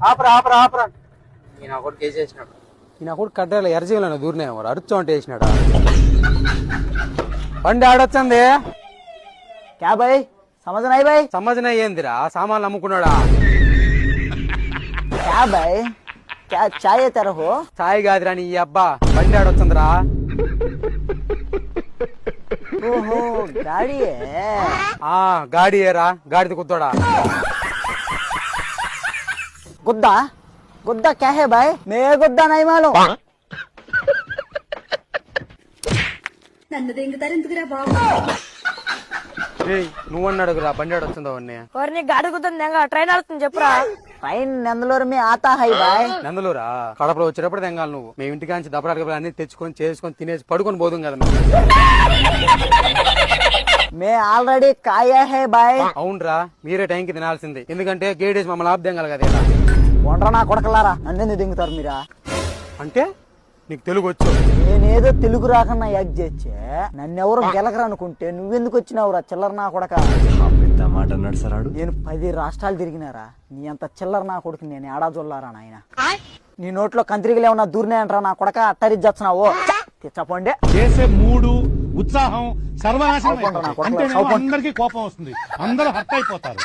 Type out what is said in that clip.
ఆపరా ఆపరా ఆపరా. ఈయన ఒకటి కేసేసినాడు. ఈయన కూడా కట్టాలి ఎర్రజీవులను దూరినాయి మరి అరుచు అంటే వేసినాడా. బండి ఆడొచ్చింది. క్యా భాయ్ సమझ नहीं भाई సమజన ఏందిరా సామాన్లు అమ్ముకున్నాడా. क्या भाई क्या चाहिए तेरे को సాయి కాదురా నీ అబ్బా బండి ఆడొచ్చిందిరా. ओहो गाड़ी है ఆ గాడి ఏరా గాడిది కుత్తోడా. गुद्दा गुद्दा क्या है भाई मैं गुद्दा नहीं मालूम నన్ను దెంగుతారు ఎందుకురా బాబు. నువ్వన్న అడుగురా బండి ఆడొచ్చిందో అవన్నీ. ఎవరిని గాడి కుదురుతుంది ట్రైన్ ఆడుతుంది చెప్పురా. ट्रेन नंदलोर में आता है भाई నందలూరా కడపలో వచ్చేటప్పుడు తెంగాలి నువ్వు. మేము ఇంటికాంచి దప్పడాలు అన్ని తెచ్చుకొని చేసుకొని తినేసి పడుకొని పోదాం కదా మేము. मैं ऑलरेडी खाया है भाई అవునరా మీరే టైంకి తినాల్సింది. ఎందుకంటే గేడేసి మమ్మల్ని ఆపుదేం కదా కదా. వండ్రా నా కొడకలారా నన్ను దింగుతారు మీరా. అంటే నీకు తెలుగు వచ్చు. నేనేదో తెలుగు రాకన్నా యాక్ట్ చేచ్చే నన్నెవరు గెలకరు అనుకుంటే నువ్వెందుకు వచ్చినావురా చిల్లర నా కొడక. నేను 10 రాష్ట్రాలు తిరిగినారా నీ అంత చిల్లర నా కొడుకు నేను ఏడా జొల్లారా నాయన. నీ నోట్లో కంత్రికలు ఏమన్నా దూరినాయంటరా నా కొడక అట్టరిచ్చచ్చినావు తెచ్చపోండి. చేసే మూడు ఉత్సాహం సర్వనాశనం అవును, అయిపోతాయి. నా కొడుకు, అంతేనేమో అవును. అందరికీ కోపం వస్తుంది, అందరూ హర్ట్ అయిపోతారు.